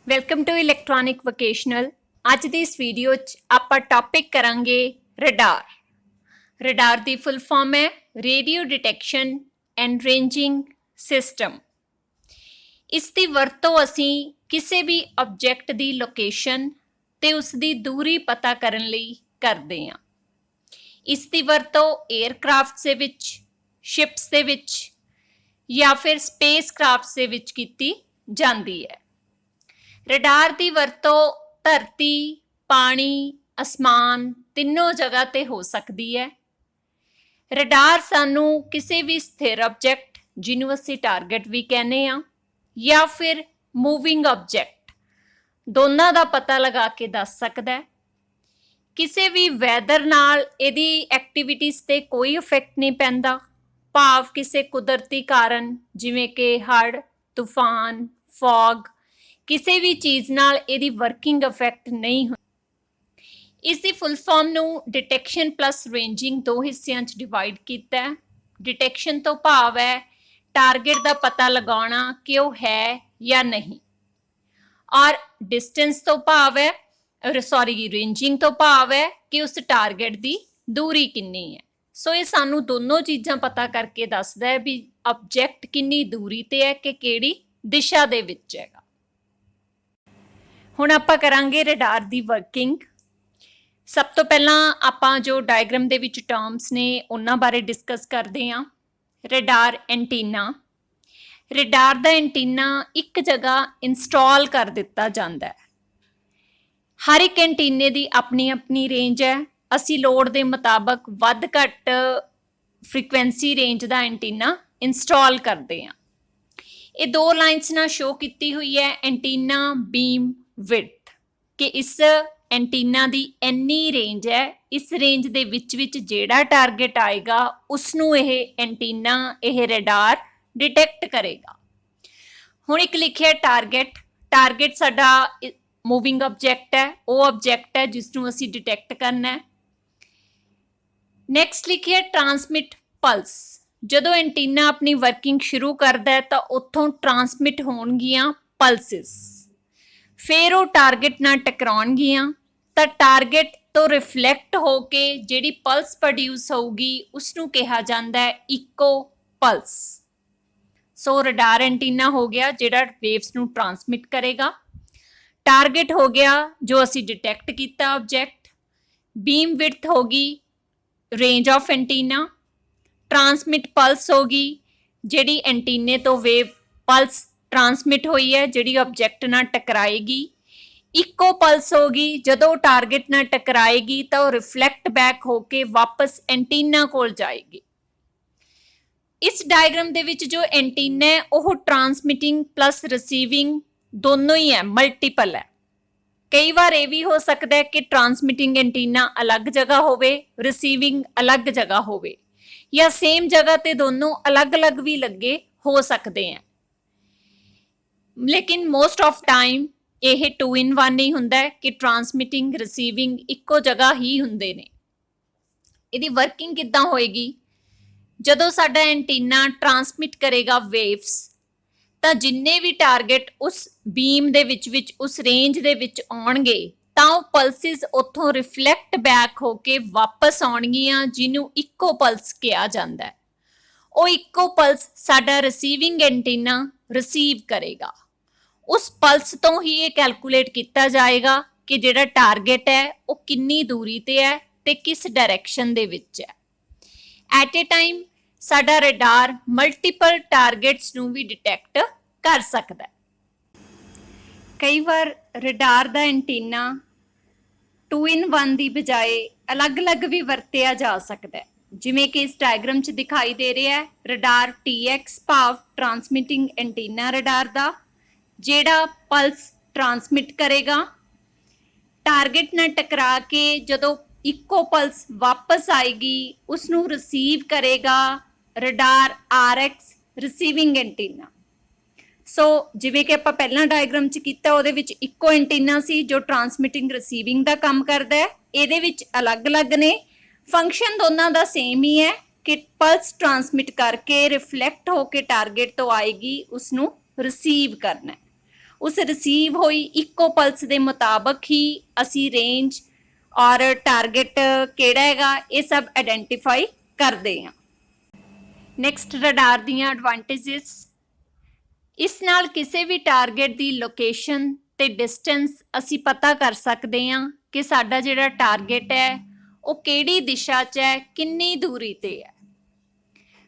Welcome to electronic vocational. ਅੱਜ ਦੀ ਇਸ video 'ਚ ਆਪਾਂ ਟੌਪਿਕ ਕਰਾਂਗੇ ਰਡਾਰ। ਰਡਾਰ ਦੀ ਫੁੱਲ ਫਾਰਮ ਹੈ ਰੇਡੀਓ ਡਿਟੈਕਸ਼ਨ ਐਂਡ ਰੇਂਜਿੰਗ ਸਿਸਟਮ। ਇਸ ਦੀ ਵਰਤੋਂ ਅਸੀਂ ਕਿਸੇ ਵੀ ਆਬਜੈਕਟ ਦੀ ਲੋਕੇਸ਼ਨ ਤੇ ਉਸ ਦੀ ਦੂਰੀ ਪਤਾ ਕਰਨ ਲਈ ਕਰਦੇ ਹਾਂ। ਇਸ ਦੀ ਵਰਤੋਂ 에ਅਰਕ੍ਰਾਫਟਸ ਦੇ ਵਿੱਚ, ਸ਼ਿਪਸ ਦੇ ਵਿੱਚ ਜਾਂ ਫਿਰ ਸਪੇਸ ਕ੍ਰਾਫਟਸ ਦੇ ਵਿੱਚ ਕੀਤੀ ਜਾਂਦੀ ਹੈ। ਰਡਾਰ ਦੀ ਵਰਤੋਂ ਧਰਤੀ, ਪਾਣੀ, ਅਸਮਾਨ ਤਿੰਨੋਂ ਜਗ੍ਹਾ ਤੇ ਹੋ ਸਕਦੀ ਹੈ। ਰਡਾਰ ਸਾਨੂੰ ਕਿਸੇ ਵੀ ਸਥਿਰ ਆਬਜੈਕਟ, ਜਿਹਨੂੰ ਅਸੀਂ ਟਾਰਗੇਟ ਵੀ ਕਹਿੰਦੇ ਹਾਂ, ਜਾਂ ਫਿਰ ਮੂਵਿੰਗ ਆਬਜੈਕਟ, ਦੋਨਾਂ ਦਾ ਪਤਾ ਲਗਾ ਕੇ ਦੱਸ ਸਕਦਾ ਹੈ। ਕਿਸੇ ਵੀ ਵੈਦਰ ਨਾਲ ਇਹਦੀ ਐਕਟੀਵਿਟੀਜ਼ ਤੇ ਕੋਈ ਇਫੈਕਟ ਨਹੀਂ ਪੈਂਦਾ, ਭਾਵ ਕਿਸੇ ਕੁਦਰਤੀ ਕਾਰਨ ਜਿਵੇਂ ਕਿ ਹੜ੍ਹ, ਤੂਫਾਨ, ਫੌਗ, ਕਿਸੇ ਵੀ ਚੀਜ਼ ਨਾਲ ਇਹਦੀ ਵਰਕਿੰਗ ਇਫੈਕਟ ਨਹੀਂ ਹੁੰਦੀ। ਇਸ ਦੀ ਫੁੱਲ ਫਾਰਮ ਨੂੰ ਡਿਟੈਕਸ਼ਨ ਪਲੱਸ ਰੇਂਜਿੰਗ ਦੋ ਹਿੱਸਿਆਂ 'ਚ ਡਿਵਾਈਡ ਕੀਤਾ ਹੈ। ਡਿਟੈਕਸ਼ਨ ਤੋਂ ਭਾਵ ਹੈ ਟਾਰਗੇਟ ਦਾ ਪਤਾ ਲਗਾਉਣਾ ਕਿ ਉਹ ਹੈ ਜਾਂ ਨਹੀਂ, ਔਰ ਡਿਸਟੈਂਸ ਤੋਂ ਭਾਵ ਹੈ ਰੇਂਜਿੰਗ ਤੋਂ ਭਾਵ ਹੈ ਕਿ ਉਸ ਟਾਰਗੇਟ ਦੀ ਦੂਰੀ ਕਿੰਨੀ ਹੈ। ਸੋ ਇਹ ਸਾਨੂੰ ਦੋਨੋਂ ਚੀਜ਼ਾਂ ਪਤਾ ਕਰਕੇ ਦੱਸਦਾ ਹੈ ਵੀ ਆਬਜੈਕਟ ਕਿੰਨੀ ਦੂਰੀ ਤੇ ਹੈ ਕਿ ਕਿਹੜੀ ਦਿਸ਼ਾ ਦੇ ਵਿੱਚ ਹੈਗਾ। ਹੁਣ ਆਪਾਂ ਕਰਾਂਗੇ ਰਡਾਰ ਦੀ ਵਰਕਿੰਗ। ਸਭ ਤੋਂ ਪਹਿਲਾਂ ਆਪਾਂ ਜੋ ਡਾਇਗਰਾਮ ਦੇ ਵਿੱਚ ਟਰਮਸ ਨੇ ਉਹਨਾਂ ਬਾਰੇ ਡਿਸਕਸ ਕਰਦੇ ਹਾਂ। Radar antenna. ਰਡਾਰ ਦਾ ਐਂਟੀਨਾ ਇੱਕ ਜਗ੍ਹਾ ਇੰਸਟਾਲ ਕਰ ਦਿੱਤਾ ਜਾਂਦਾ ਹੈ। ਹਰ ਇੱਕ ਐਂਟੀਨੇ ਦੀ ਆਪਣੀ ਆਪਣੀ ਰੇਂਜ ਹੈ। ਅਸੀਂ ਲੋੜ ਦੇ ਮੁਤਾਬਕ ਵੱਧ ਘੱਟ ਫ੍ਰੀਕੁਐਂਸੀ ਰੇਂਜ ਦਾ ਐਂਟੀਨਾ ਇੰਸਟਾਲ ਕਰਦੇ ਹਾਂ। ਇਹ ਦੋ ਲਾਈਨਸ ਨਾਲ ਸ਼ੋ ਕੀਤੀ ਹੋਈ ਹੈ ਐਂਟੀਨਾ ਬੀਮ ਵਿਡਥ, ਕਿ ਇਸ ਐਂਟੀਨਾ ਦੀ ਇੰਨੀ ਰੇਂਜ ਹੈ, ਇਸ ਰੇਂਜ ਦੇ ਵਿੱਚ ਜਿਹੜਾ ਟਾਰਗੇਟ ਆਏਗਾ ਉਸਨੂੰ ਇਹ ਐਂਟੀਨਾ, ਇਹ ਰਡਾਰ ਡਿਟੈਕਟ ਕਰੇਗਾ। ਹੁਣ ਇੱਕ ਲਿਖਿਆ ਟਾਰਗੇਟ। ਟਾਰਗੇਟ ਸਾਡਾ ਮੂਵਿੰਗ ਆਬਜੈਕਟ ਹੈ, ਉਹ ਆਬਜੈਕਟ ਹੈ ਜਿਸ ਨੂੰ ਅਸੀਂ ਡਿਟੈਕਟ ਕਰਨਾ ਹੈ। ਨੈਕਸਟ ਲਿਖਿਆ ਟਰਾਂਸਮਿਟ ਪਲਸ। ਜਦੋਂ ਐਂਟੀਨਾ ਆਪਣੀ ਵਰਕਿੰਗ ਸ਼ੁਰੂ ਕਰਦਾ ਹੈ ਤਾਂ ਉੱਥੋਂ ਟਰਾਂਸਮਿਟ ਹੋਣਗੀਆਂ ਪਲਸਿਸ, ਫਿਰ ਉਹ ਟਾਰਗੇਟ ਨਾਲ ਟਕਰਾਉਣਗੀਆਂ ਤਾਂ ਟਾਰਗੇਟ ਤੋਂ ਰਿਫਲੈਕਟ ਹੋ ਕੇ ਜਿਹੜੀ ਪਲਸ ਪ੍ਰੋਡਿਊਸ ਹੋਊਗੀ ਉਸਨੂੰ ਕਿਹਾ ਜਾਂਦਾ ਹੈ ਇਕੋ ਪਲਸ। ਸੋ ਰਡਾਰ ਐਂਟੀਨਾ ਹੋ ਗਿਆ ਜਿਹੜਾ ਵੇਵਸ ਨੂੰ ਟਰਾਂਸਮਿਟ ਕਰੇਗਾ। ਟਾਰਗੇਟ ਹੋ ਗਿਆ ਜੋ ਅਸੀਂ ਡਿਟੈਕਟ ਕੀਤਾ ਆਬਜੈਕਟ। ਬੀਮ ਵਿਡਥ ਹੋ ਗਈ range of antenna. Transmit plus ਹੋ ਗਈ ਜਿਹੜੀ ਐਂਟੀਨੇ ਤੋਂ ਵੇਵ ਪਲਸ ਟਰਾਂਸਮਿਟ ਹੋਈ ਹੈ ਜਿਹੜੀ ਆਬਜੈਕਟ ਨਾਲ ਟਕਰਾਏਗੀ। ਇਕੋ ਪਲਸ ਹੋ ਗਈ ਜਦੋਂ ਟਾਰਗੇਟ ਨਾਲ ਟਕਰਾਏਗੀ ਤਾਂ ਉਹ ਰਿਫਲੈਕਟ ਬੈਕ ਹੋ ਕੇ ਵਾਪਸ ਐਂਟੀਨਾ ਕੋਲ ਜਾਏਗੀ। ਇਸ ਡਾਇਗਰਾਮ ਦੇ ਵਿੱਚ ਜੋ ਐਂਟੀਨਾ ਹੈ ਉਹ ਟਰਾਂਸਮਿਟਿੰਗ ਪਲੱਸ ਰਿਸੀਵਿੰਗ ਦੋਨੋਂ ਹੀ ਹੈ, ਮਲਟੀਪਲ ਹੈ। ਕਈ ਵਾਰ ਇਹ ਵੀ ਹੋ ਸਕਦਾ ਹੈ ਕਿ ਟਰਾਂਸਮਿਟਿੰਗ ਐਂਟੀਨਾ ਅਲੱਗ ਜਗ੍ਹਾ ਹੋਵੇ, ਰਿਸੀਵਿੰਗ ਅਲੱਗ ਜਗ੍ਹਾ ਹੋਵੇ, ਜਾਂ ਸੇਮ ਜਗ੍ਹਾ ਤੇ ਦੋਨੋਂ ਅਲੱਗ-ਅਲੱਗ ਵੀ ਲੱਗੇ ਹੋ ਸਕਦੇ ਹੈ। ਲੇਕਿਨ ਮੋਸਟ ਆਫ ਟਾਈਮ ਇਹ 2 in 1 ਹੀ ਹੁੰਦਾ ਹੈ ਕਿ ਟਰਾਂਸਮਿਟਿੰਗ ਰਿਸੀਵਿੰਗ ਇੱਕੋ ਜਗ੍ਹਾ ਹੀ ਹੁੰਦੇ ਨੇ। ਇਹਦੀ ਵਰਕਿੰਗ ਕਿੱਦਾਂ ਹੋਏਗੀ? ਜਦੋਂ ਸਾਡਾ ਐਂਟੀਨਾ ਟਰਾਂਸਮਿਟ ਕਰੇਗਾ ਵੇਵਸ ਤਾਂ ਜਿੰਨੇ ਵੀ ਟਾਰਗੇਟ ਉਸ ਬੀਮ ਦੇ ਵਿੱਚ ਉਸ ਰੇਂਜ ਦੇ ਵਿੱਚ ਆਉਣਗੇ ਤਾਂ ਉਹ ਪਲਸਿਸ ਉੱਥੋਂ ਰਿਫਲੈਕਟ ਬੈਕ ਹੋ ਕੇ ਵਾਪਸ ਆਉਣਗੀਆਂ, ਜਿਹਨੂੰ ਇਕੋ ਪਲਸ ਕਿਹਾ ਜਾਂਦਾ ਹੈ। ਉਹ ਇਕੋ ਪਲਸ ਸਾਡਾ ਰਿਸੀਵਿੰਗ ਐਂਟੀਨਾ ਰਿਸੀਵ ਕਰੇਗਾ। ਉਸ ਪਲਸ ਤੋਂ ਹੀ ਇਹ ਕੈਲਕੂਲੇਟ ਕੀਤਾ ਜਾਏਗਾ ਕਿ ਜਿਹੜਾ ਟਾਰਗੇਟ ਹੈ ਉਹ ਕਿੰਨੀ ਦੂਰੀ ਤੇ ਹੈ ਤੇ ਕਿਸ ਡਾਇਰੈਕਸ਼ਨ ਦੇ ਵਿੱਚ ਹੈ। ਐਟ ਏ ਟਾਈਮ ਸਾਡਾ ਰਡਾਰ ਮਲਟੀਪਲ ਟਾਰਗੇਟਸ ਨੂੰ ਵੀ ਡਿਟੈਕਟ ਕਰ ਸਕਦਾ ਹੈ। ਕਈ ਵਾਰ ਰਡਾਰ ਦਾ ਐਂਟੀਨਾ 2 in 1 ਦੀ ਬਜਾਏ ਅਲੱਗ-ਅਲੱਗ ਵੀ ਵਰਤਿਆ ਜਾ ਸਕਦਾ ਹੈ, ਜਿਵੇਂ ਕਿ ਇਸ ਡਾਇਗਰਾਮ 'ਚ ਦਿਖਾਈ ਦੇ ਰਿਹਾ ਹੈ। ਰਡਾਰ TX ਭਾਵ ਟਰਾਂਸਮਿਟਿੰਗ ਐਂਟੀਨਾ ਰਡਾਰ ਦਾ, ਜਿਹੜਾ ਪਲਸ ਟਰਾਂਸਮਿਟ ਕਰੇਗਾ। ਟਾਰਗੇਟ ਨਾਲ ਟਕਰਾ ਕੇ ਜਦੋਂ ਇਕੋ ਪਲਸ ਵਾਪਸ ਆਏਗੀ ਉਸਨੂੰ ਰਿਸੀਵ ਕਰੇਗਾ ਰਡਾਰ RX ਰਿਸੀਵਿੰਗ ਐਂਟੀਨਾ। ਸੋ ਜਿਵੇਂ ਕਿ ਆਪਾਂ ਪਹਿਲਾਂ ਡਾਇਗਰਾਮ 'ਚ ਕੀਤਾ ਉਹਦੇ ਵਿੱਚ ਇੱਕੋ ਐਂਟੀਨਾ ਸੀ ਜੋ ਟਰਾਂਸਮਿਟਿੰਗ ਰਿਸੀਵਿੰਗ ਦਾ ਕੰਮ ਕਰਦਾ ਹੈ। ਇਹਦੇ ਵਿੱਚ ਅਲੱਗ-ਅਲੱਗ ਨੇ, ਫੰਕਸ਼ਨ ਦੋਨਾਂ ਦਾ ਸੇਮ ਹੀ ਹੈ ਕਿ ਪਲਸ ਟਰਾਂਸਮਿਟ ਕਰਕੇ ਰਿਫਲੈਕਟ ਹੋ ਕੇ ਟਾਰਗੇਟ ਤੋਂ ਆਏਗੀ ਉਸਨੂੰ ਰਿਸੀਵ ਕਰਨਾ ਹੈ। ਉਸ ਰਿਸੀਵ ਹੋਈ ਇੱਕੋ ਪਲਸ ਦੇ ਮੁਤਾਬਕ ਹੀ ਅਸੀਂ ਰੇਂਜ ਔਰ ਟਾਰਗੇਟ ਕਿਹੜਾ ਹੈਗਾ ਇਹ ਸਭ ਆਇਡੈਂਟੀਫਾਈ ਕਰਦੇ ਹਾਂ। ਨੈਕਸਟ ਰਡਾਰ ਦੀਆਂ ਐਡਵਾਂਟੇजेस, ਇਸ ਨਾਲ ਕਿਸੇ ਵੀ ਟਾਰਗੇਟ ਦੀ ਲੋਕੇਸ਼ਨ ਤੇ ਡਿਸਟੈਂਸ ਅਸੀਂ ਪਤਾ ਕਰ ਸਕਦੇ ਹਾਂ ਕਿ ਸਾਡਾ ਜਿਹੜਾ ਟਾਰਗੇਟ ਹੈ ਉਹ ਕਿਹੜੀ ਦਿਸ਼ਾ 'ਚ ਹੈ, ਕਿੰਨੀ ਦੂਰੀ ਤੇ ਹੈ।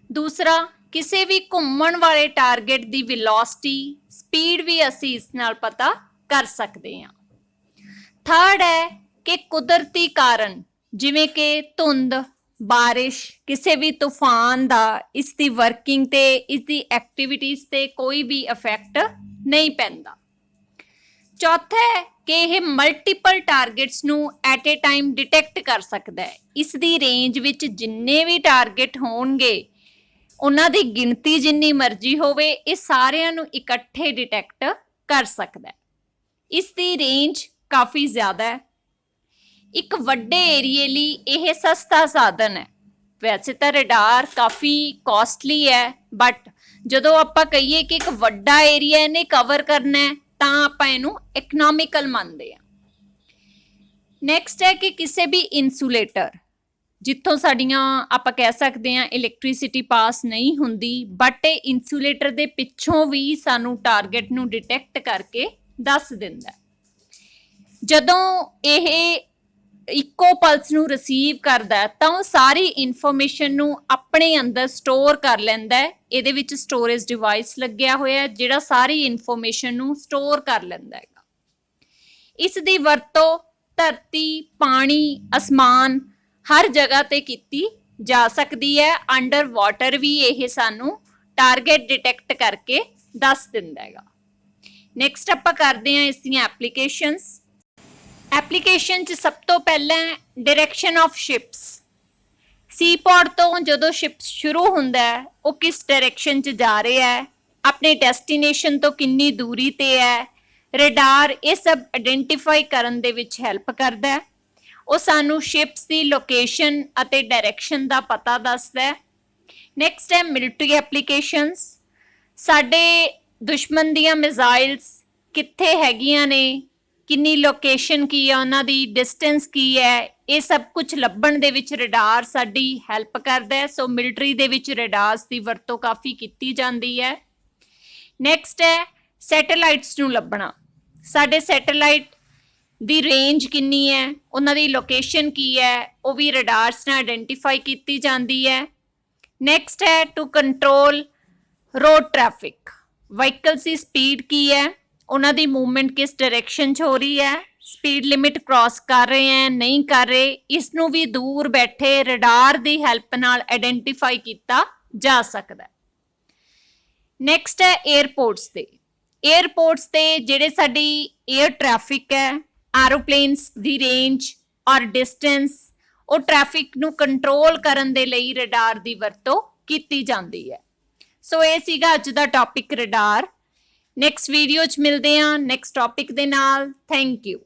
ਦੂਸਰਾ, ਕਿਸੇ ਵੀ ਘੁੰਮਣ ਵਾਲੇ ਟਾਰਗੇਟ ਦੀ ਵੈਲੋਸਿਟੀ, ਸਪੀਡ ਵੀ ਅਸੀਂ ਇਸ ਨਾਲ ਪਤਾ ਕਰ ਸਕਦੇ ਹਾਂ। ਥਰਡ ਹੈ ਕਿ ਕੁਦਰਤੀ ਕਾਰਨ ਜਿਵੇਂ ਕਿ ਧੁੰਦ, ਬਾਰਿਸ਼, ਕਿਸੇ ਵੀ ਤੂਫਾਨ ਦਾ ਇਸ ਦੀ ਵਰਕਿੰਗ ਤੇ, ਇਸ ਦੀ ਐਕਟੀਵਿਟੀਜ਼ ਤੇ ਕੋਈ ਵੀ ਇਫੈਕਟ ਨਹੀਂ ਪੈਂਦਾ। ਚੌਥਾ ਹੈ ਕਿ ਇਹ ਮਲਟੀਪਲ ਟਾਰਗੇਟਸ ਨੂੰ ਐਟ ਏ ਟਾਈਮ ਡਿਟੈਕਟ ਕਰ ਸਕਦਾ ਹੈ। ਇਸ ਦੀ ਰੇਂਜ ਵਿੱਚ ਜਿੰਨੇ ਵੀ ਟਾਰਗੇਟ ਹੋਣਗੇ ਉਹਨਾਂ ਦੀ ਗਿਣਤੀ ਜਿੰਨੀ ਮਰਜ਼ੀ ਹੋਵੇ, ਇਹ ਸਾਰਿਆਂ ਨੂੰ ਇਕੱਠੇ ਡਿਟੈਕਟ ਕਰ ਸਕਦਾ ਹੈ। ਇਸ ਦੀ ਰੇਂਜ ਕਾਫੀ ਜ਼ਿਆਦਾ ਹੈ। ਇੱਕ ਵੱਡੇ ਏਰੀਏ ਲਈ ਇਹ ਸਸਤਾ ਸਾਧਨ ਹੈ। ਵੈਸੇ ਤਾਂ ਰਡਾਰ ਕਾਫੀ ਕਾਸਟਲੀ ਹੈ, ਬਟ ਜਦੋਂ ਆਪਾਂ ਕਹੀਏ ਕਿ ਇੱਕ ਵੱਡਾ ਏਰੀਆ ਇਹਨੇ ਕਵਰ ਕਰਨਾ ਹੈ ਤਾਂ ਆਪਾਂ ਇਹਨੂੰ ਇਕਨੋਮਿਕਲ ਮੰਨਦੇ ਹਾਂ। ਨੈਕਸਟ ਹੈ ਕਿ ਕਿਸੇ ਵੀ ਇਨਸੂਲੇਟਰ ਜਿੱਥੋਂ ਸਾਡੀਆਂ ਆਪਾਂ ਕਹਿ ਸਕਦੇ ਹਾਂ ਇਲੈਕਟ੍ਰਿਸਿਟੀ ਪਾਸ ਨਹੀਂ ਹੁੰਦੀ, ਬਟ ਇਹ ਇਨਸੂਲੇਟਰ ਦੇ ਪਿੱਛੋਂ ਵੀ ਸਾਨੂੰ ਟਾਰਗੇਟ ਨੂੰ ਡਿਟੈਕਟ ਕਰਕੇ ਦੱਸ ਦਿੰਦਾ। ਜਦੋਂ ਇਹ ਇੱਕੋ ਪਲਸ ਨੂੰ ਰਿਸੀਵ ਕਰਦਾ ਤਾਂ ਉਹ ਸਾਰੀ ਇਨਫੋਰਮੇਸ਼ਨ ਨੂੰ ਆਪਣੇ ਅੰਦਰ ਸਟੋਰ ਕਰ ਲੈਂਦਾ ਹੈ। ਇਹਦੇ ਵਿੱਚ ਸਟੋਰੇਜ ਡਿਵਾਈਸ ਲੱਗਿਆ ਹੋਇਆ ਜਿਹੜਾ ਸਾਰੀ ਇਨਫੋਰਮੇਸ਼ਨ ਨੂੰ ਸਟੋਰ ਕਰ ਲੈਂਦਾ ਹੈਗਾ। ਇਸ ਦੀ ਵਰਤੋਂ ਧਰਤੀ, ਪਾਣੀ, ਅਸਮਾਨ ਹਰ ਜਗ੍ਹਾ ਤੇ ਕੀਤੀ ਜਾ ਸਕਦੀ ਹੈ। ਅੰਡਰ ਵਾਟਰ ਵੀ ਇਹ ਸਾਨੂੰ ਟਾਰਗੇਟ ਡਿਟੈਕਟ ਕਰਕੇ ਦੱਸ ਦਿੰਦਾ ਹੈਗਾ। ਨੈਕਸਟ ਆਪਾਂ ਕਰਦੇ ਹਾਂ ਇਸ ਦੀਆਂ ਐਪਲੀਕੇਸ਼ਨਸ। ਐਪਲੀਕੇਸ਼ਨ 'ਚ ਸਭ ਤੋਂ ਪਹਿਲਾਂ ਡਾਇਰੈਕਸ਼ਨ ਆਫ ਸ਼ਿਪਸ। ਸੀਪੋਰਟ ਤੋਂ ਜਦੋਂ ਸ਼ਿਪ ਸ਼ੁਰੂ ਹੁੰਦਾ ਹੈ ਉਹ ਕਿਸ ਡਾਇਰੈਕਸ਼ਨ 'ਚ ਜਾ ਰਿਹਾ ਹੈ, ਆਪਣੇ ਡੈਸਟੀਨੇਸ਼ਨ ਤੋਂ ਕਿੰਨੀ ਦੂਰੀ ਤੇ ਹੈ। ਰਡਾਰ ਇਹ ਸਭ ਆਇਡੈਂਟੀਫਾਈ ਕਰਨ ਦੇ ਵਿੱਚ ਹੈਲਪ ਕਰਦਾ ਹੈ। ਉਹ ਸਾਨੂੰ ਸ਼ਿਪਸ ਦੀ ਲੋਕੇਸ਼ਨ ਅਤੇ ਡਾਇਰੈਕਸ਼ਨ ਦਾ ਪਤਾ ਦੱਸਦਾ ਹੈ। ਨੈਕਸਟ ਹੈ ਮਿਲਟਰੀ ਐਪਲੀਕੇਸ਼ਨਸ। ਸਾਡੇ ਦੁਸ਼ਮਣ ਦੀਆਂ ਮਿਜ਼ਾਈਲਸ ਕਿੱਥੇ ਹੈਗੀਆਂ ਨੇ, ਕਿੰਨੀ ਲੋਕੇਸ਼ਨ ਕੀ ਹੈ ਉਹਨਾਂ ਦੀ, ਡਿਸਟੈਂਸ ਕੀ ਹੈ, ਇਹ ਸਭ ਕੁਝ ਲੱਭਣ ਦੇ ਵਿੱਚ ਰਡਾਰ ਸਾਡੀ ਹੈਲਪ ਕਰਦਾ ਹੈ। ਸੋ ਮਿਲਟਰੀ ਦੇ ਵਿੱਚ ਰਡਾਰਸ ਦੀ ਵਰਤੋਂ ਕਾਫੀ ਕੀਤੀ ਜਾਂਦੀ ਹੈ। ਨੈਕਸਟ ਹੈ ਸੈਟੇਲਾਈਟਸ ਨੂੰ ਲੱਭਣਾ। ਸਾਡੇ ਸੈਟੇਲਾਈਟ ਦੀ ਰੇਂਜ ਕਿੰਨੀ ਹੈ, ਉਹਨਾਂ ਦੀ ਲੋਕੇਸ਼ਨ ਕੀ ਹੈ, ਉਹ ਵੀ ਰਡਾਰਸ ਨਾਲ ਆਇਡੈਂਟੀਫਾਈ ਕੀਤੀ ਜਾਂਦੀ ਹੈ। ਨੈਕਸਟ ਹੈ to control road traffic. Vehicles ਦੀ ਸਪੀਡ ਕੀ ਹੈ, ਉਹਨਾਂ ਦੀ ਮੂਵਮੈਂਟ ਕਿਸ ਡਾਇਰੈਕਸ਼ਨ 'ਚ ਹੋ ਰਹੀ ਹੈ, ਸਪੀਡ ਲਿਮਿਟ ਕ੍ਰਾਸ ਕਰ ਰਹੇ ਹੈ ਨਹੀਂ ਕਰ ਰਹੇ, ਇਸ ਨੂੰ ਵੀ ਦੂਰ ਬੈਠੇ ਰਡਾਰ ਦੀ ਹੈਲਪ ਨਾਲ ਆਇਡੈਂਟੀਫਾਈ ਕੀਤਾ ਜਾ ਸਕਦਾ ਹੈ। ਨੈਕਸਟ ਹੈ 에ਅਰਪੋਰਟਸ ਤੇ। 에ਅਰਪੋਰਟਸ ਤੇ ਜਿਹੜੇ ਸਾਡੀ 에ਅਰ ਟ੍ਰੈਫਿਕ ਹੈ, ਐਰੋਪਲੇਨਸ ਦੀ ਰੇਂਜ ਔਰ ਡਿਸਟੈਂਸ, ਉਹ ਟ੍ਰੈਫਿਕ ਨੂੰ ਕੰਟਰੋਲ ਕਰਨ ਦੇ ਲਈ ਰਡਾਰ ਦੀ ਵਰਤੋਂ ਕੀਤੀ ਜਾਂਦੀ ਹੈ। ਸੋ ਇਹ ਸੀਗਾ ਅੱਜ ਦਾ ਟੌਪਿਕ ਰਡਾਰ। ਨੈਕਸਟ ਵੀਡੀਓ 'ਚ ਮਿਲਦੇ ਹਾਂ ਨੈਕਸਟ ਟੌਪਿਕ ਦੇ ਨਾਲ। Thank you.